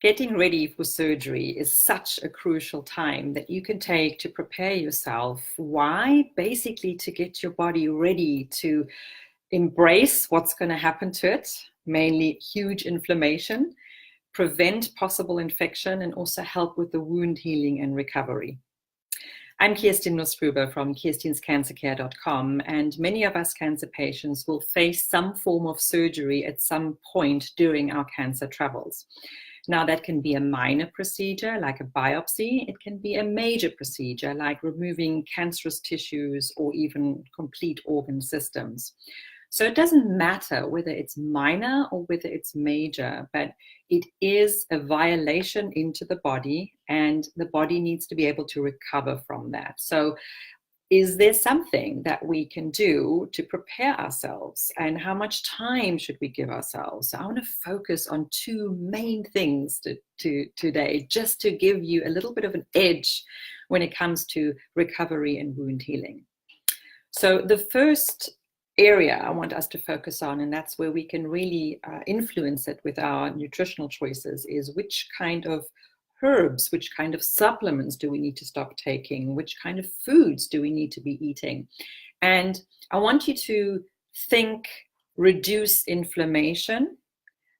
Getting ready for surgery is such a crucial time that you can take to prepare yourself. Why? Basically to get your body ready to embrace what's going to happen to it, mainly huge inflammation, prevent possible infection, and also help with the wound healing and recovery. I'm Kirstin Nussgruber from Kirstin'sCancerCare.com, and many of us cancer patients will face some form of surgery at some point during our cancer travels. Now, that can be a minor procedure like a biopsy. It can be a major procedure like removing cancerous tissues or even complete organ systems. So it doesn't matter whether it's minor or whether it's major, but it is a violation into the body, and the body needs to be able to recover from that. So is there something that we can do to prepare ourselves, and how much time should we give ourselves? So I want to focus on two main things today, just to give you a little bit of an edge when it comes to recovery and wound healing. So the first area I want us to focus on, and that's where we can really influence it with our nutritional choices, is which kind of herbs, which kind of supplements do we need to stop taking? Which kind of foods do we need to be eating? And I want you to think, reduce inflammation.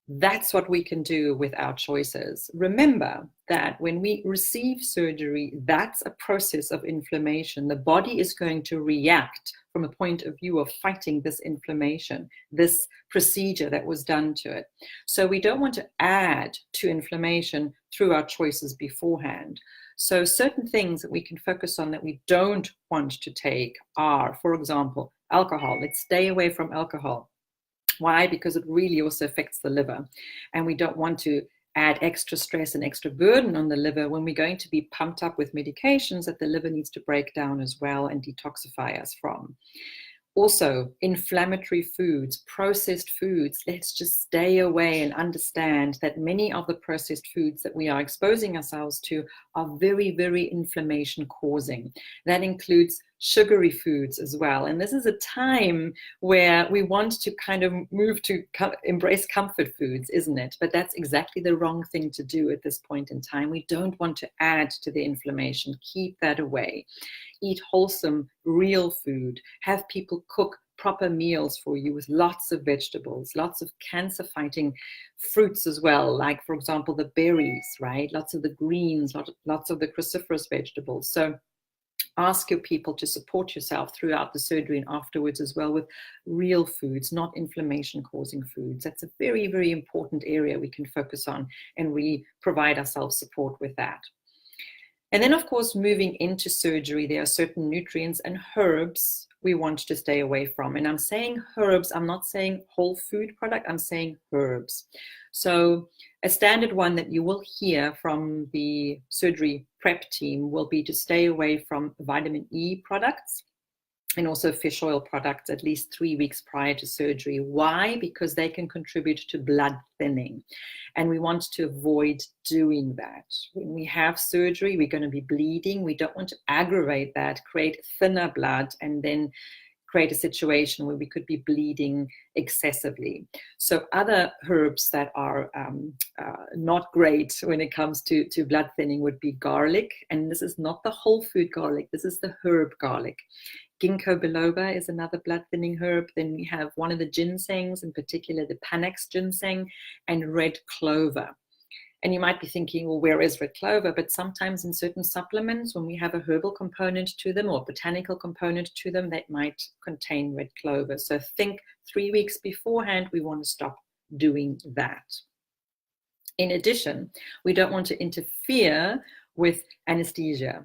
That's what we can do with our choices. Remember that when we receive surgery, that's a process of inflammation. The body is going to react from a point of view of fighting this inflammation, this procedure that was done to it. So we don't want to add to inflammation through our choices beforehand. So certain things that we can focus on that we don't want to take are, for example, alcohol. Let's stay away from alcohol. Why? Because it really also affects the liver, and we don't want to add extra stress and extra burden on the liver when we're going to be pumped up with medications that the liver needs to break down as well and detoxify us from. Also, inflammatory foods, processed foods, let's just stay away and understand that many of the processed foods that we are exposing ourselves to are very, very inflammation causing. That includes sugary foods as well. And this is a time where we want to kind of move to embrace comfort foods, isn't it? But that's exactly the wrong thing to do at this point in time. We don't want to add to the inflammation. Keep that away. Eat wholesome, real food. Have people cook proper meals for you with lots of vegetables, lots of cancer-fighting fruits as well, like, for example, the berries, right? Lots of the greens, lots of the cruciferous vegetables. So ask your people to support yourself throughout the surgery and afterwards as well with real foods, not inflammation-causing foods. That's a very, very important area we can focus on, and we provide ourselves support with that. And then, of course, moving into surgery, there are certain nutrients and herbs we want to stay away from. And I'm saying herbs, I'm not saying whole food product, I'm saying herbs. So a standard one that you will hear from the surgery prep team will be to stay away from vitamin E products and also fish oil products at least 3 weeks prior to surgery. Why? Because they can contribute to blood thinning. And we want to avoid doing that. When we have surgery, we're going to be bleeding. We don't want to aggravate that, create thinner blood, and then create a situation where we could be bleeding excessively. So other herbs that are not great when it comes to blood thinning would be garlic. And this is not the whole food garlic. This is the herb garlic. Ginkgo biloba is another blood thinning herb. Then we have one of the ginsengs, in particular the Panax ginseng, and red clover. And you might be thinking, well, where is red clover? But sometimes in certain supplements, when we have a herbal component to them or botanical component to them, that might contain red clover. So think 3 weeks beforehand, we want to stop doing that. In addition, we don't want to interfere with anesthesia.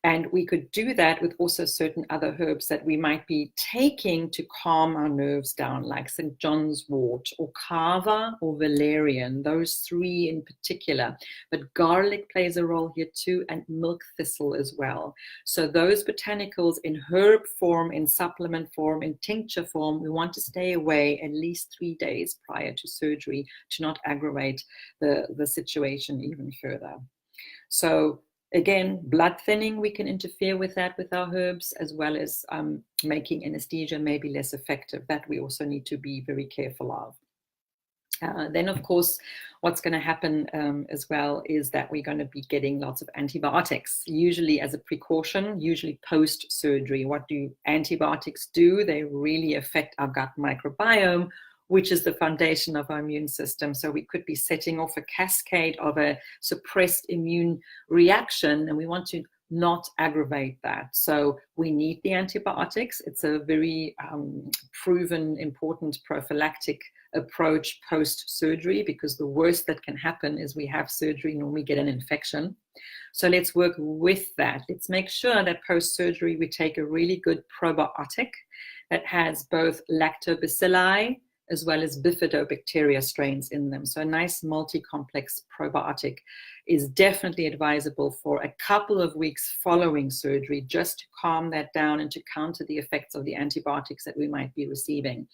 And we could do that with also certain other herbs that we might be taking to calm our nerves down, like St. John's wort or kava or valerian, those three in particular. But garlic plays a role here too, and milk thistle as well. So those botanicals in herb form, in supplement form, in tincture form, we want to stay away at least 3 days prior to surgery to not aggravate the situation even further. So again, blood thinning, we can interfere with that with our herbs, as well as making anesthesia maybe less effective. That we also need to be very careful of. Then, of course, what's going to happen as well is that we're going to be getting lots of antibiotics, usually as a precaution, usually post-surgery. What do antibiotics do? They really affect our gut microbiome, which is the foundation of our immune system. So we could be setting off a cascade of a suppressed immune reaction, and we want to not aggravate that. So we need the antibiotics. It's a very proven, important prophylactic approach post-surgery, because the worst that can happen is we have surgery, normally get an infection. So let's work with that. Let's make sure that post-surgery we take a really good probiotic that has both lactobacilli as well as bifidobacteria strains in them. So a nice multi-complex probiotic is definitely advisable for a couple of weeks following surgery, just to calm that down and to counter the effects of the antibiotics that we might be receiving.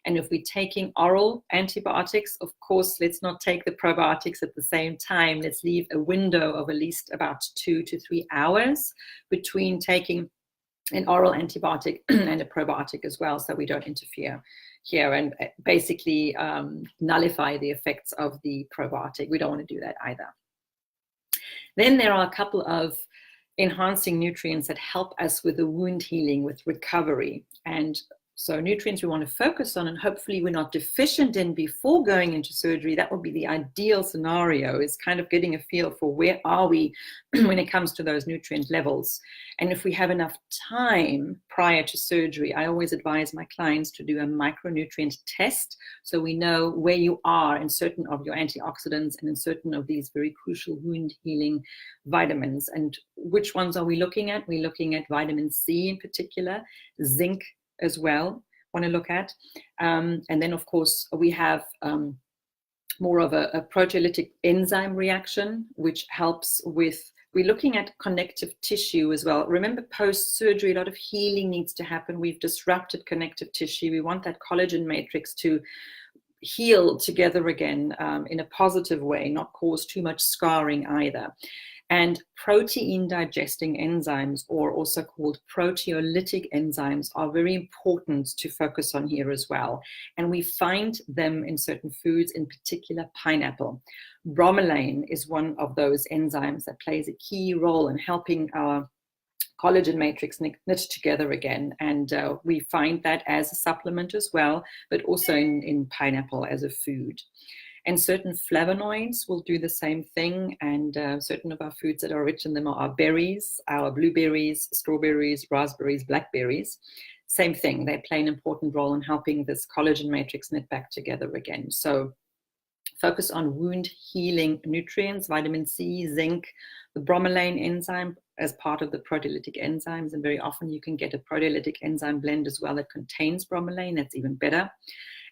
And if we're taking oral antibiotics, of course, let's not take the probiotics at the same time. Let's leave a window of at least about 2 to 3 hours between taking an oral antibiotic and a probiotic as well, so we don't interfere here and basically nullify the effects of the probiotic. We don't want to do that either. Then there are a couple of enhancing nutrients that help us with the wound healing, with recovery. And so nutrients we want to focus on, and hopefully we're not deficient in before going into surgery. That would be the ideal scenario, is kind of getting a feel for where are we when it comes to those nutrient levels. And if we have enough time prior to surgery, I always advise my clients to do a micronutrient test, so we know where you are in certain of your antioxidants and in certain of these very crucial wound healing vitamins. And which ones are we looking at? We're looking at vitamin C in particular, zinc as well, want to look at. And then, of course, we have more of a proteolytic enzyme reaction, which helps with, we're looking at connective tissue as well. Remember, post-surgery, a lot of healing needs to happen. We've disrupted connective tissue. We want that collagen matrix to heal together again in a positive way, not cause too much scarring either. And protein digesting enzymes, or also called proteolytic enzymes, are very important to focus on here as well. And we find them in certain foods, in particular pineapple. Bromelain is one of those enzymes that plays a key role in helping our collagen matrix knit together again. And we find that as a supplement as well, but also in pineapple as a food. And certain flavonoids will do the same thing. And certain of our foods that are rich in them are our berries, our blueberries, strawberries, raspberries, blackberries. Same thing, they play an important role in helping this collagen matrix knit back together again. So focus on wound healing nutrients, vitamin C, zinc, the bromelain enzyme as part of the proteolytic enzymes. And very often you can get a proteolytic enzyme blend as well that contains bromelain. That's even better.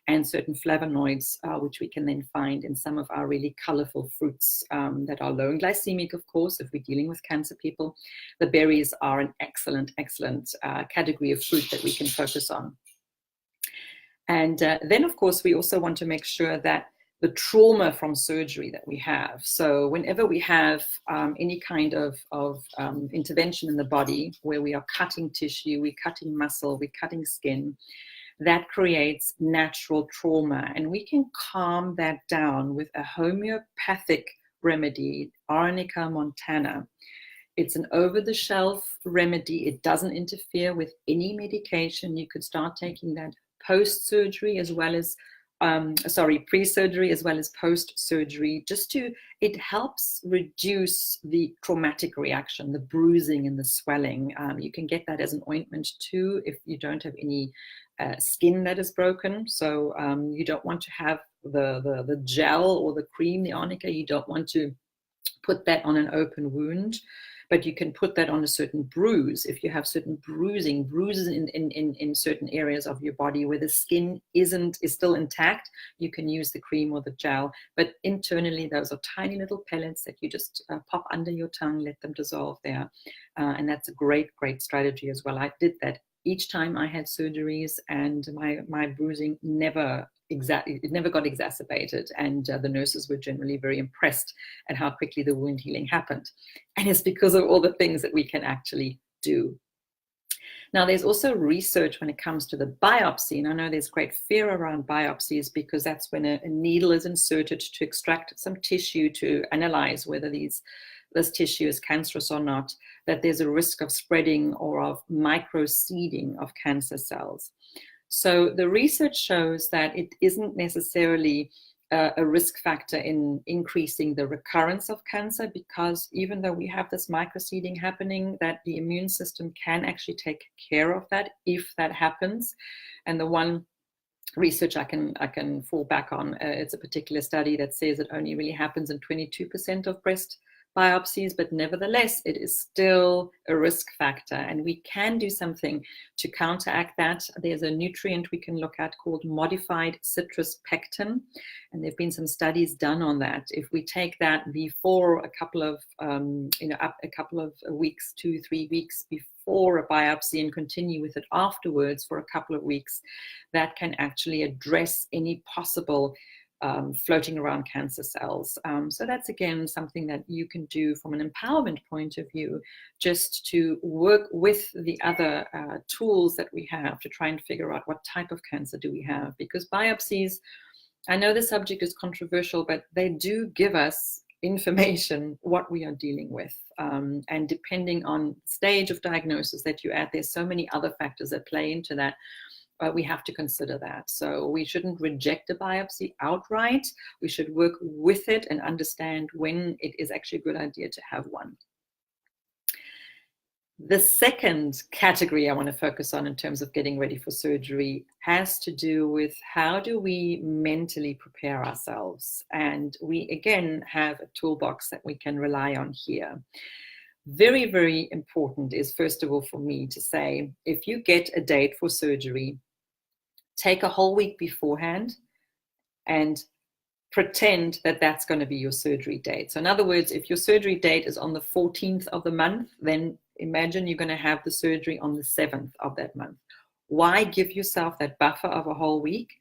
And certain flavonoids, which we can then find in some of our really colorful fruits that are low in glycemic, of course, if we're dealing with cancer people. The berries are an excellent, excellent category of fruit that we can focus on. And then, of course, we also want to make sure that the trauma from surgery that we have. So whenever we have any kind of intervention in the body where we are cutting tissue, we're cutting muscle, we're cutting skin, that creates natural trauma. And we can calm that down with a homeopathic remedy, Arnica montana. It's an over-the-shelf remedy. It doesn't interfere with any medication. You could start taking that post-surgery as well as pre-surgery as well as post-surgery, it helps reduce the traumatic reaction, the bruising and the swelling. You can get that as an ointment too if you don't have any skin that is broken. So you don't want to have the gel or the cream, the arnica, you don't want to put that on an open wound. But you can put that on a certain bruise. If you have certain bruises in certain areas of your body where the skin is still intact, you can use the cream or the gel. But internally, those are tiny little pellets that you just pop under your tongue, let them dissolve there. And that's a great, great strategy as well. I did that each time I had surgeries, and my bruising never got exacerbated, and the nurses were generally very impressed at how quickly the wound healing happened. And it's because of all the things that we can actually do. Now, there's also research when it comes to the biopsy, and I know there's great fear around biopsies because that's when a needle is inserted to extract some tissue to analyze whether this tissue is cancerous or not, that there's a risk of spreading or of microseeding of cancer cells. So the research shows that it isn't necessarily a risk factor in increasing the recurrence of cancer, because even though we have this microseeding happening, that the immune system can actually take care of that if that happens. And the one research I can fall back on, it's a particular study that says it only really happens in 22% of breast biopsies, but nevertheless, it is still a risk factor, and we can do something to counteract that. There's a nutrient we can look at called modified citrus pectin, and there have been some studies done on that. If we take that before a couple of, a couple of weeks, 2-3 weeks before a biopsy, and continue with it afterwards for a couple of weeks, that can actually address any possible floating around cancer cells. So that's again something that you can do from an empowerment point of view, just to work with the other tools that we have to try and figure out what type of cancer do we have. Because biopsies, I know the subject is controversial, but they do give us information what we are dealing with. And depending on stage of diagnosis that you add, there's so many other factors that play into that. We have to consider that. So we shouldn't reject a biopsy outright. We should work with it and understand when it is actually a good idea to have one. The second category I want to focus on in terms of getting ready for surgery has to do with how do we mentally prepare ourselves. And we again have a toolbox that we can rely on here. Very, very important is, first of all, for me to say, if you get a date for surgery, take a whole week beforehand and pretend that that's going to be your surgery date. So in other words, if your surgery date is on the 14th of the month, then imagine you're going to have the surgery on the 7th of that month. Why give yourself that buffer of a whole week?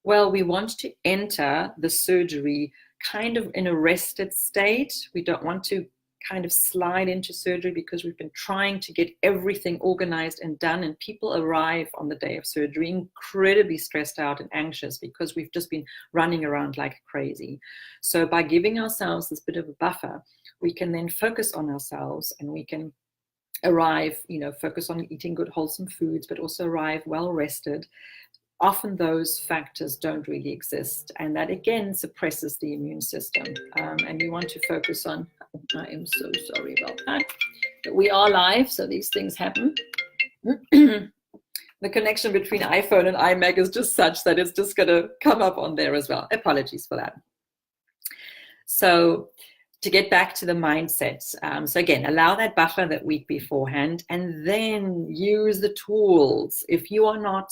Well, we want to enter the surgery kind of in a rested state. We don't want to kind of slide into surgery because we've been trying to get everything organized and done, and people arrive on the day of surgery incredibly stressed out and anxious because we've just been running around like crazy. So by giving ourselves this bit of a buffer, we can then focus on ourselves, and we can arrive, focus on eating good wholesome foods, but also arrive well rested. Often those factors don't really exist, and that again suppresses the immune system. And we want to focus on, I am so sorry about that, but we are live, so these things happen. The connection between iPhone and iMac is just such that it's just going to come up on there as well. Apologies for that. So to get back to the mindset, so again, allow that buffer that week beforehand, and then use the tools. If you are not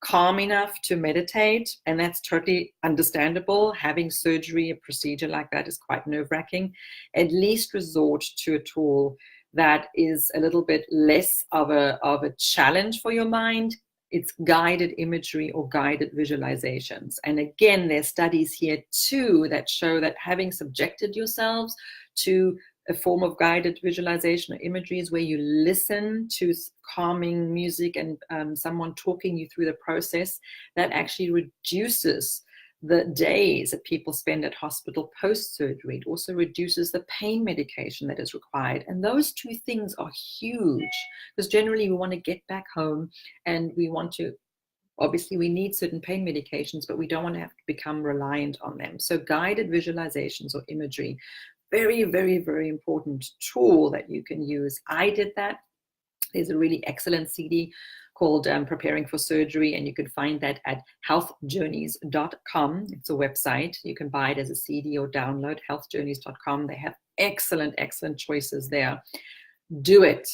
calm enough to meditate, and that's totally understandable, having surgery, a procedure like that is quite nerve-wracking, at least resort to a tool that is a little bit less of a challenge for your mind. It's guided imagery or guided visualizations. And again, there's studies here too that show that having subjected yourselves to a form of guided visualization or imagery is where you listen to calming music and someone talking you through the process, that actually reduces the days that people spend at hospital post-surgery. It also reduces the pain medication that is required. And those two things are huge, because generally we want to get back home and we want to, obviously we need certain pain medications, but we don't want to have to become reliant on them. So guided visualizations or imagery, very, very, very important tool that you can use. I did that. There's a really excellent CD called Preparing for Surgery, and you can find that at healthjourneys.com. It's a website. You can buy it as a CD or download, healthjourneys.com. They have excellent, excellent choices there. Do it.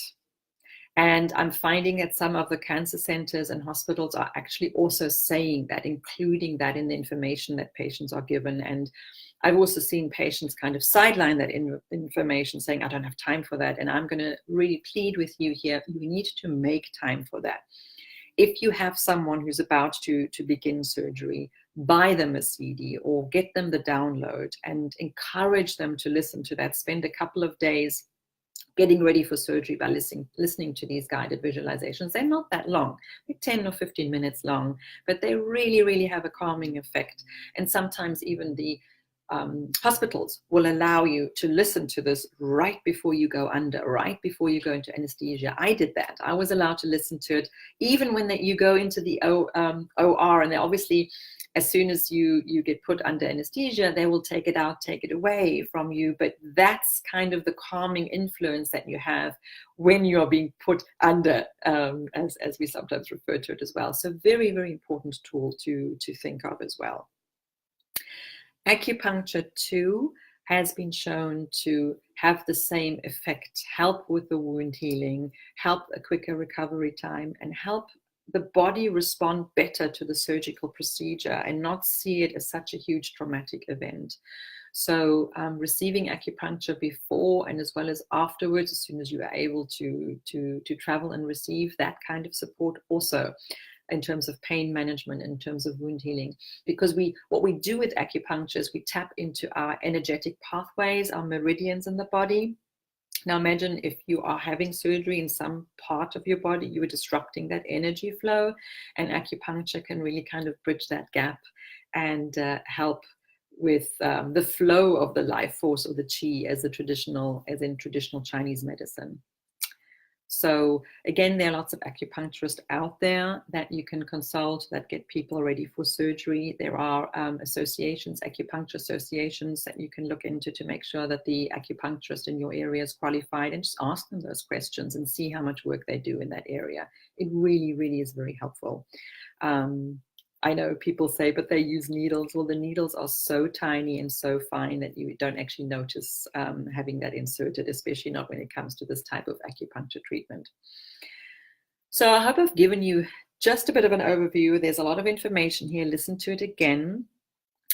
And I'm finding that some of the cancer centers and hospitals are actually also saying that, including that in the information that patients are given. And I've also seen patients kind of sideline that information, saying, I don't have time for that. And I'm going to really plead with you here. You need to make time for that. If you have someone who's about to begin surgery, buy them a CD or get them the download and encourage them to listen to that. Spend a couple of days getting ready for surgery by listening to these guided visualizations. They're not that long, they're 10 or 15 minutes long, but they really, really have a calming effect. And sometimes even the hospitals will allow you to listen to this right before you go under, right before you go into anesthesia. I did that. I was allowed to listen to it even when you go into the OR, and they obviously, as soon as you get put under anesthesia, they will take it out, take it away from you. But that's kind of the calming influence that you have when you're being put under, as we sometimes refer to it as well. So very, very important tool to think of as well. Acupuncture too has been shown to have the same effect, help with the wound healing, help a quicker recovery time, and help the body respond better to the surgical procedure and not see it as such a huge traumatic event. So receiving acupuncture before and as well as afterwards, as soon as you are able to travel and receive that kind of support also, in terms of pain management, in terms of wound healing. Because what we do with acupuncture is we tap into our energetic pathways, our meridians in the body. Now imagine if you are having surgery in some part of your body, you are disrupting that energy flow, and acupuncture can really kind of bridge that gap and help with the flow of the life force, or the qi, as in traditional Chinese medicine. So again, there are lots of acupuncturists out there that you can consult that get people ready for surgery. There are associations, acupuncture associations, that you can look into to make sure that the acupuncturist in your area is qualified, and just ask them those questions and see how much work they do in that area. It really, really is very helpful. I know people say, but they use needles. Well, the needles are so tiny and so fine that you don't actually notice having that inserted, especially not when it comes to this type of acupuncture treatment. So I hope I've given you just a bit of an overview. There's a lot of information here. Listen to it again.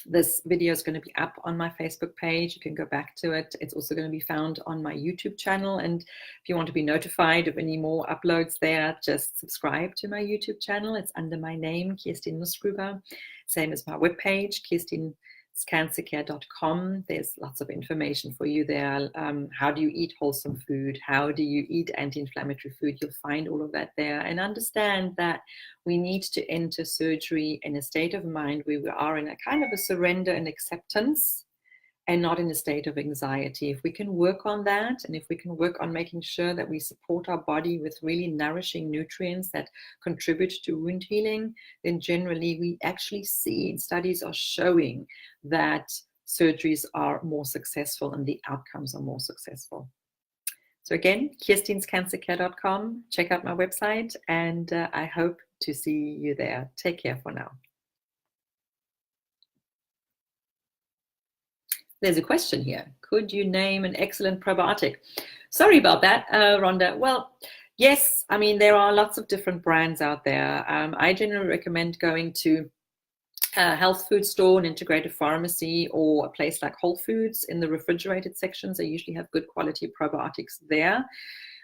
This video is going to be up on my Facebook page. You can go back to it. It's also going to be found on my YouTube channel. And if you want to be notified of any more uploads there, just subscribe to my YouTube channel. It's under my name, Kirstin Nussgruber. Same as my webpage, KirstinNussgruberCancerCare.com. There's lots of information for you there. How do you eat wholesome food? How do you eat anti-inflammatory food? You'll find all of that there. And understand that we need to enter surgery in a state of mind where we are in a kind of a surrender and acceptance, and not in a state of anxiety. If we can work on that, and if we can work on making sure that we support our body with really nourishing nutrients that contribute to wound healing, then generally we actually see, studies are showing that surgeries are more successful and the outcomes are more successful. So again, Kirstin'sCancerCare.com. Check out my website, and I hope to see you there. Take care for now. There's a question here. Could you name an excellent probiotic? Sorry about that, Rhonda. Well, yes, I mean, there are lots of different brands out there. I generally recommend going to a health food store, an integrated pharmacy, or a place like Whole Foods. In the refrigerated sections, they usually have good quality probiotics there.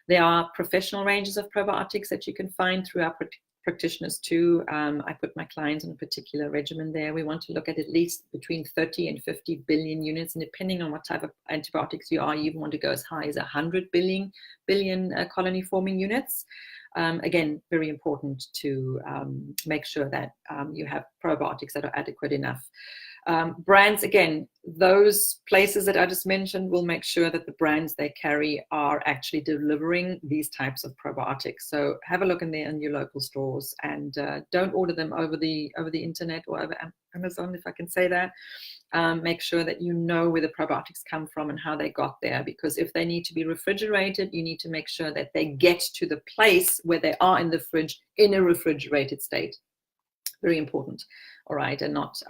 There are professional ranges of probiotics that you can find through our practitioners too. I put my clients on a particular regimen there. We want to look at least between 30 and 50 billion units, and depending on what type of antibiotics you are, you even want to go as high as 100 billion colony forming units. Again, very important to make sure that you have probiotics that are adequate enough. Brands, again, those places that I just mentioned will make sure that the brands they carry are actually delivering these types of probiotics. So have a look in there in your local stores, and don't order them over the internet or over Amazon, if I can say that. Make sure that you know where the probiotics come from and how they got there, because if they need to be refrigerated, you need to make sure that they get to the place where they are in the fridge in a refrigerated state. Very important. All right, and not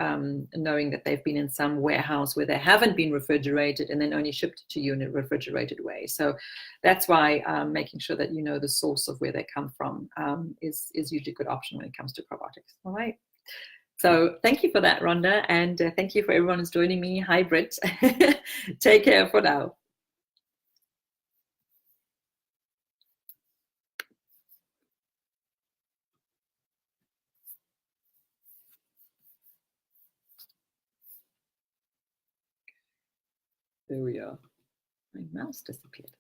knowing that they've been in some warehouse where they haven't been refrigerated and then only shipped to you in a refrigerated way. So that's why making sure that you know the source of where they come from is usually a good option when it comes to probiotics. All right. So thank you for that, Rhonda, and thank you for everyone who's joining me. Hi, Britt. Take care for now. There we are. My mouse disappeared.